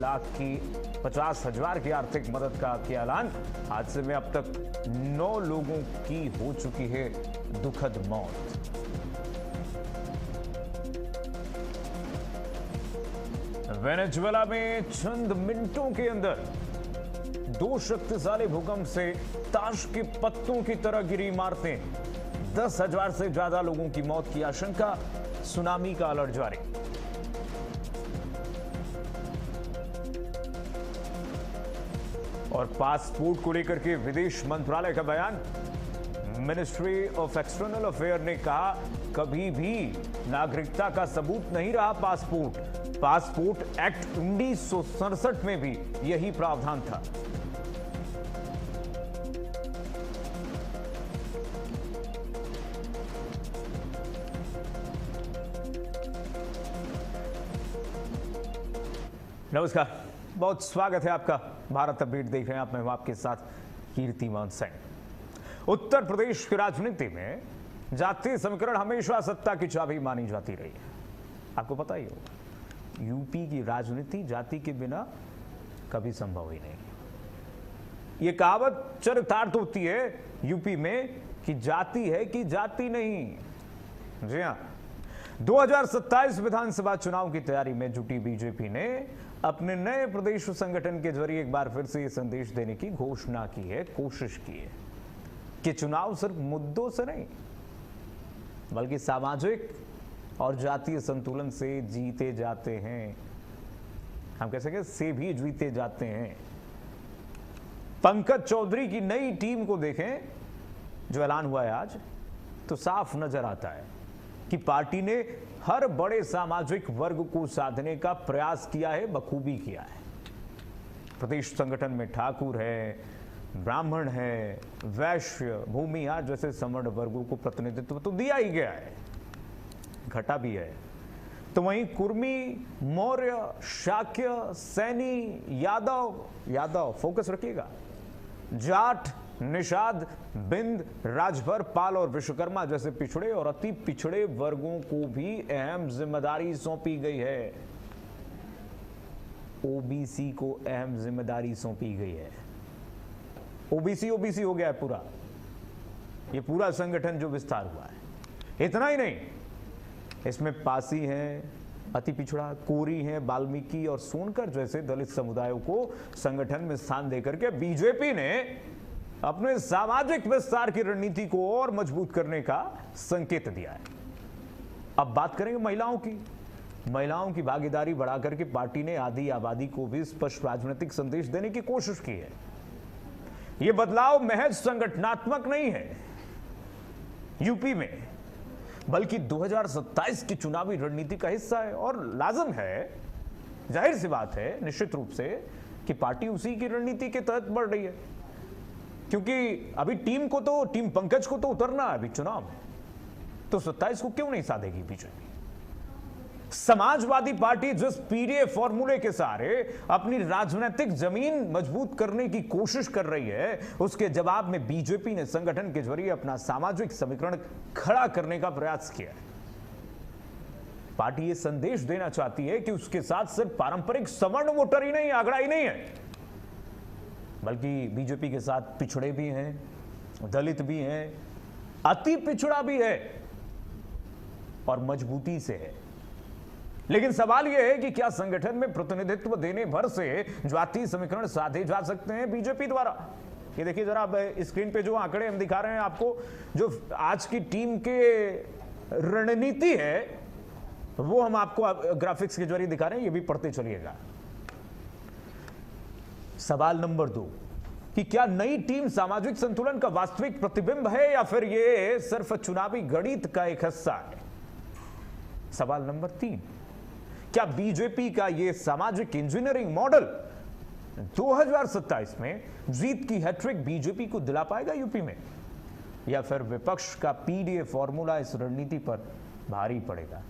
लाख की 50,000 की आर्थिक मदद का किया ऐलान। हादसे में अब तक 9 लोगों की हो चुकी है दुखद मौत। वेनेजुएला में चंद मिनटों के अंदर 2 शक्तिशाली भूकंप से ताश के पत्तों की तरह गिरी इमारतें। 10,000 से ज्यादा लोगों की मौत की आशंका। सुनामी का अलर्ट जारी। और पासपोर्ट को लेकर के विदेश मंत्रालय का बयान। मिनिस्ट्री ऑफ एक्सटर्नल अफेयर ने कहा, कभी भी नागरिकता का सबूत नहीं रहा पासपोर्ट। पासपोर्ट एक्ट 1967 में भी यही प्रावधान था। नमस्कार, बहुत स्वागत है आपका। भारत अपडेट देख रहे हैं आप, मैं हूं आपके साथ कीर्तिमान सिंह। उत्तर प्रदेश की राजनीति में जातीय समीकरण हमेशा सत्ता की चाबी मानी जाती रही है। आपको पता ही होगा, यूपी की राजनीति जाति के बिना कभी संभव ही नहीं। ये कहावत चरितार्थ होती है यूपी में कि जाति है कि जाति नहीं। जी हां, 2027 विधानसभा चुनाव की तैयारी में जुटी बीजेपी ने अपने नए प्रदेश संगठन के जरिए एक बार फिर से यह संदेश देने की घोषणा की है, कोशिश की है कि चुनाव सिर्फ मुद्दों से नहीं बल्कि सामाजिक और जातीय संतुलन से जीते जाते हैं। हम कह सके से भी जीते जाते हैं। पंकज चौधरी की नई टीम को देखें जो ऐलान हुआ है आज, तो साफ नजर आता है कि पार्टी ने हर बड़े सामाजिक वर्ग को साधने का प्रयास किया है, बखूबी किया है। प्रदेश संगठन में ठाकुर है, ब्राह्मण है, वैश्य, भूमिहार जैसे सवर्ण वर्गों को प्रतिनिधित्व तो दिया ही गया है, घटा भी है। तो वहीं कुर्मी, मौर्य, शाक्य, सैनी, यादव फोकस रखिएगा, जाट, निषाद, बिंद, राजभर, पाल और विश्वकर्मा जैसे पिछड़े और अति पिछड़े वर्गों को भी अहम जिम्मेदारी सौंपी गई है। ओबीसी को अहम जिम्मेदारी सौंपी गई है। ओबीसी हो गया है पूरा, ये पूरा संगठन जो विस्तार हुआ है। इतना ही नहीं, इसमें पासी हैं, अति पिछड़ा, कोरी हैं, वाल्मीकि और सोनकर जैसे दलित समुदायों को संगठन में स्थान देकर के बीजेपी ने अपने सामाजिक विस्तार की रणनीति को और मजबूत करने का संकेत दिया है। अब बात करेंगे महिलाओं की। महिलाओं की भागीदारी बढ़ाकर के पार्टी ने आधी आबादी को भी स्पष्ट राजनीतिक संदेश देने की कोशिश की है। यह बदलाव महज संगठनात्मक नहीं है यूपी में, बल्कि 2027 की चुनावी रणनीति का हिस्सा है। और लाजम है, जाहिर सी बात है निश्चित रूप से, कि पार्टी उसी की रणनीति के तहत बढ़ रही है, क्योंकि अभी टीम पंकज को तो उतरना है अभी चुनाव में, तो 27 को क्यों नहीं साधेगी बीजेपी। समाजवादी पार्टी जिस पीडीए फॉर्मूले के सहारे अपनी राजनीतिक जमीन मजबूत करने की कोशिश कर रही है, उसके जवाब में बीजेपी ने संगठन के जरिए अपना सामाजिक समीकरण खड़ा करने का प्रयास किया है। पार्टी यह संदेश देना चाहती है कि उसके साथ सिर्फ पारंपरिक सवर्ण वोटर ही नहीं, आंकड़ा ही नहीं है, बल्कि बीजेपी के साथ पिछड़े भी हैं, दलित भी हैं, अति पिछड़ा भी है और मजबूती से है। लेकिन सवाल यह है कि क्या संगठन में प्रतिनिधित्व देने भर से जातीय समीकरण साधे जा सकते हैं बीजेपी द्वारा। ये देखिए जरा, स्क्रीन पे जो आंकड़े हम दिखा रहे हैं आपको, जो आज की टीम के रणनीति है वो हम आपको ग्राफिक्स के जरिए दिखा रहे हैं, ये भी पढ़ते चलिएगा। सवाल नंबर 2 कि क्या नई टीम सामाजिक संतुलन का वास्तविक प्रतिबिंब है या फिर यह सिर्फ चुनावी गणित का एक हिस्सा है। सवाल नंबर 3, क्या बीजेपी का यह सामाजिक इंजीनियरिंग मॉडल 2027 में जीत की हैट्रिक बीजेपी को दिला पाएगा यूपी में, या फिर विपक्ष का पीडीए फॉर्मूला इस रणनीति पर भारी पड़ेगा।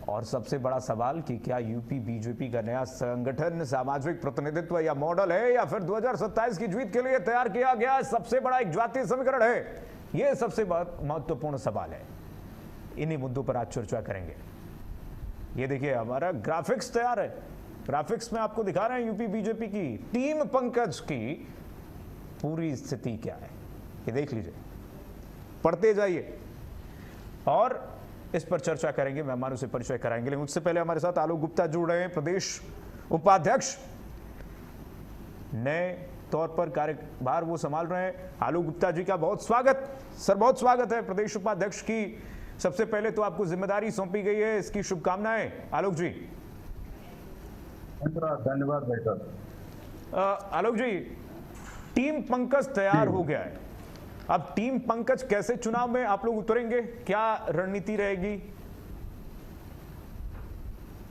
और सबसे बड़ा सवाल कि क्या यूपी बीजेपी का नया संगठन सामाजिक प्रतिनिधित्व या मॉडल है, या फिर 2027 की जीत के लिए तैयार किया गया सबसे बड़ा एक जातीय समीकरण है। यह सबसे महत्वपूर्ण सवाल है। इन्हीं मुद्दों पर आज चर्चा करेंगे। ये देखिए हमारा ग्राफिक्स तैयार है, ग्राफिक्स में आपको दिखा रहे हैं यूपी बीजेपी की टीम पंकज की पूरी स्थिति क्या है, ये देख लीजिए, पढ़ते जाइए और इस पर चर्चा करेंगे, मेहमानों से परिचय कराएंगे। लेकिन उससे पहले हमारे साथ आलोक गुप्ता जुड़ रहे हैं, प्रदेश उपाध्यक्ष, नए तौर पर कार्यभार वो संभाल रहे हैं। आलोक गुप्ता जी का बहुत स्वागत सर, बहुत स्वागत है प्रदेश उपाध्यक्ष की। सबसे पहले तो आपको जिम्मेदारी सौंपी गई है, इसकी शुभकामनाएं आलोक जी। धन्यवाद भाई साहब। आलोक जी, टीम पंकज तैयार हो गया है, अब टीम पंकज कैसे चुनाव में आप लोग उतरेंगे, क्या रणनीति रहेगी?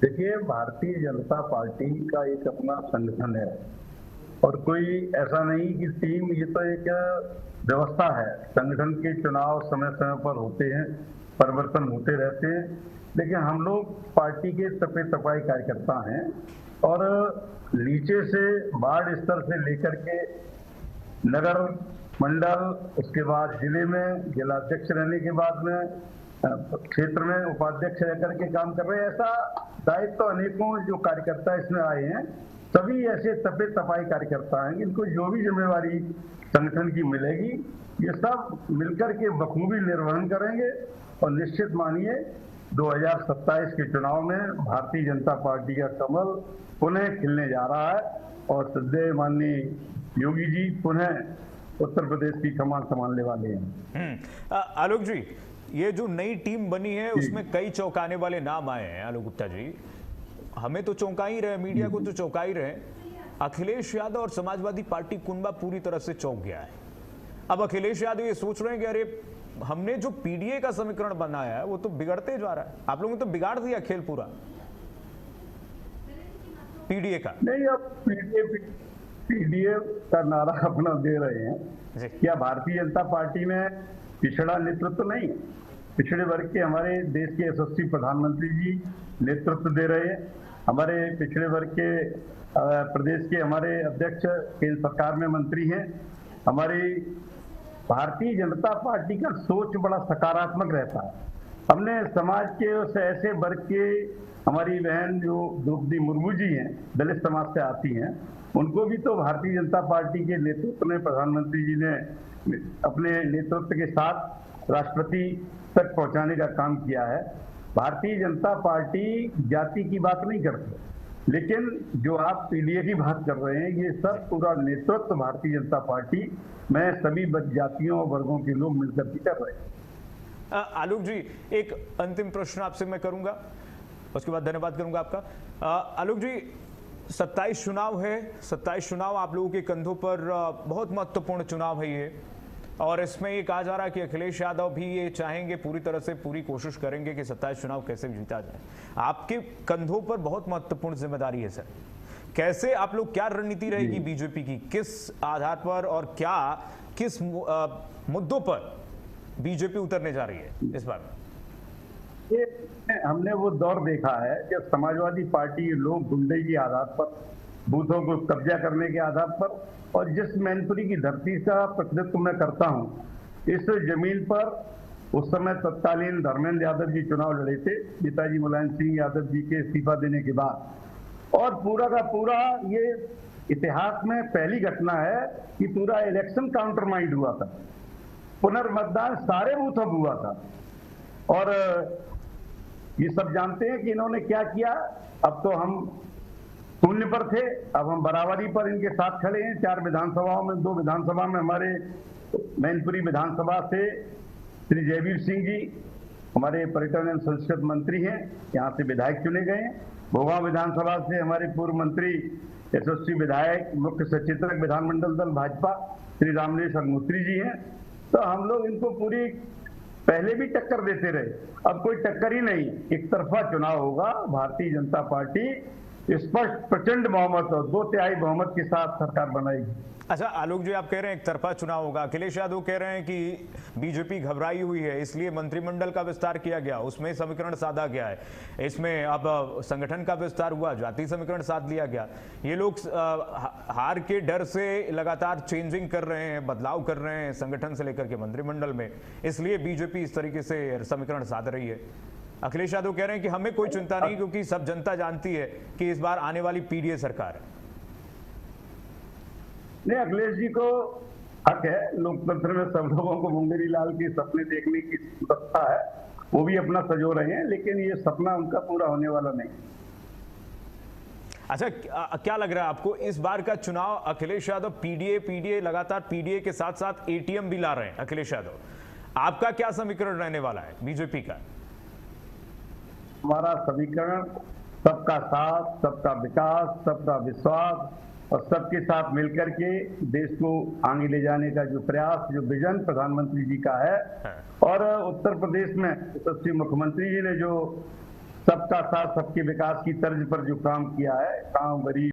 देखिए, भारतीय जनता पार्टी का एक अपना संगठन है और कोई ऐसा नहीं कि टीम, ये तो एक व्यवस्था है। संगठन के चुनाव समय समय पर होते हैं, परिवर्तन होते रहते हैं, लेकिन हम लोग पार्टी के तपे तपाई कार्यकर्ता हैं और नीचे से वार्ड स्तर से लेकर के नगर मंडल, उसके बाद जिले में जिलाध्यक्ष रहने के बाद में क्षेत्र में उपाध्यक्ष रह करके काम कर रहे हैं। ऐसा दायित्व तो अनेकों जो कार्यकर्ता इसमें आए हैं, सभी ऐसे तपे तपाई कार्यकर्ता हैं, इनको जो भी जिम्मेवारी संगठन की मिलेगी ये सब मिलकर के बखूबी निर्वहन करेंगे और निश्चित मानिए 2027 के चुनाव में भारतीय जनता पार्टी का कमल पुनः खिलने जा रहा है और श्रद्धेय माननीय योगी जी पुनः उत्तर प्रदेश की कमान संभालने वाले हैं। आलोक जी, ये जो नई टीम बनी है उसमें कई चौंकाने वाले नाम आए हैं आलोक गुप्ता जी, हमें तो चौंका ही रहे, मीडिया को तो चौंका ही रहे। अखिलेश यादव और समाजवादी पार्टी कुनबा पूरी तरह से चौंक गया है। अब अखिलेश यादव ये सोच रहे हैं कि अरे हमने जो पीडीए का समीकरण बनाया है वो तो बिगड़ते जा रहा है, आप लोगों ने तो बिगाड़ दिया खेल पूरा पीडीए का। नहीं, अब पीडीए का नारा अपना दे रहे हैं, क्या भारतीय जनता पार्टी में पिछड़ा नेतृत्व नहीं, पिछड़े वर्ग के हमारे देश के यशस्वी प्रधानमंत्री जी नेतृत्व दे रहे हैं, हमारे पिछड़े वर्ग के प्रदेश के हमारे अध्यक्ष केंद्र सरकार में मंत्री हैं। हमारी भारतीय जनता पार्टी का सोच बड़ा सकारात्मक रहता है। हमने समाज के उस ऐसे वर्ग के, हमारी बहन जो द्रौपदी मुर्मू जी हैं, दलित समाज से आती हैं, उनको भी तो भारतीय जनता पार्टी के नेतृत्व में प्रधानमंत्री जी ने अपने नेतृत्व के साथ राष्ट्रपति तक पहुंचाने का काम किया है। भारतीय जनता पार्टी जाति की बात नहीं करती, लेकिन जो आप पीडीए की बात कर रहे हैं, ये सब पूरा नेतृत्व भारतीय जनता पार्टी में सभी जातियों और वर्गों के लोग मिलकर के कर रहे हैं। आलोक जी, एक अंतिम प्रश्न आपसे मैं करूंगा, उसके बाद धन्यवाद करूंगा आपका। आलोक जी, 27 चुनाव है, 27 चुनाव आप लोगों के कंधों पर, बहुत महत्वपूर्ण चुनाव है ये, और इसमें ये कहा जा रहा है कि अखिलेश यादव भी ये चाहेंगे, पूरी तरह से पूरी कोशिश करेंगे कि 27 चुनाव कैसे जीता जाए। आपके कंधों पर बहुत महत्वपूर्ण जिम्मेदारी है सर, कैसे आप लोग, क्या रणनीति रहेगी बीजेपी की, किस आधार पर और क्या किस मुद्दों पर बीजेपी उतरने जा रही है इस बार? हमने वो दौर देखा है जब समाजवादी पार्टी लोग गुंडे के आधार पर, बूथों को कब्जा करने के आधार पर, और जिस मैनपुरी की धरती का प्रतिनिधित्व मैं करता हूं, इस जमीन पर उस समय तत्कालीन धर्मेंद्र यादव जी चुनाव लड़े थे पिताजी मुलायम सिंह यादव जी के इस्तीफा देने के बाद, और पूरा का पूरा ये इतिहास में पहली घटना है कि पूरा इलेक्शन काउंटर माइंड हुआ था, पुनर्मतदान सारे बूथों पर हुआ था। और ये सब जानते हैं कि इन्होंने क्या किया। अब तो हम शून्य पर थे, अब हम बराबरी पर इनके साथ खड़े हैं। 4 विधानसभाओं में, 2 विधानसभा में हमारे मैनपुरी विधानसभा से श्री जयवीर सिंह जी हमारे पर्यटन एवं संस्कृति मंत्री हैं, यहाँ से विधायक चुने गए हैं। भोगांव विधानसभा से हमारे पूर्व मंत्री, यशस्वी विधायक, मुख्य सचेतक विधानमंडल दल भाजपा श्री रामनेश अग्निहोत्री जी हैं। तो हम लोग इनको पूरी पहले भी टक्कर देते रहे, अब कोई टक्कर ही नहीं, एक तरफा चुनाव होगा। भारतीय जनता पार्टी स्पष्ट प्रचंड बहुमत और 2/3 बहुमत के साथ सरकार बनाएगी। अच्छा आलोक जी, आप कह रहे हैं एक तरफा चुनाव होगा, अखिलेश यादव कह रहे हैं कि बीजेपी घबराई हुई है इसलिए मंत्रिमंडल का विस्तार किया गया, उसमें समीकरण साधा गया है, इसमें अब संगठन का विस्तार हुआ, जाति समीकरण साध लिया गया। ये लोग हार के डर से लगातार चेंजिंग कर रहे हैं, बदलाव कर रहे हैं संगठन से लेकर के मंत्रिमंडल में, इसलिए बीजेपी इस तरीके से समीकरण साध रही है। अखिलेश यादव कह रहे हैं कि हमें कोई चिंता नहीं, क्योंकि सब जनता जानती है कि इस बार आने वाली पीडीए सरकार है। नहीं, अखिलेश जी को हक है, लोकतंत्र में सब लोगों को मुंगेरी लाल के सपने देखने की सत्ता है, वो भी अपना सजो रहे हैं, लेकिन ये सपना उनका पूरा होने वाला नहीं। अच्छा, क्या लग रहा है आपको इस बार का चुनाव? अखिलेश यादव पीडीए लगातार पीडीए के साथ साथ एटीएम भी ला रहे हैं अखिलेश यादव, आपका क्या समीकरण रहने वाला है बीजेपी का? हमारा समीकरण सबका साथ, सबका विकास, सबका विश्वास और सबके साथ मिलकर के देश को आगे ले जाने का जो प्रयास, जो विजन प्रधानमंत्री जी का है। और उत्तर प्रदेश में यशस्वी मुख्यमंत्री जी ने जो सबका साथ सबके विकास की तर्ज पर जो काम किया है, गांव गरीब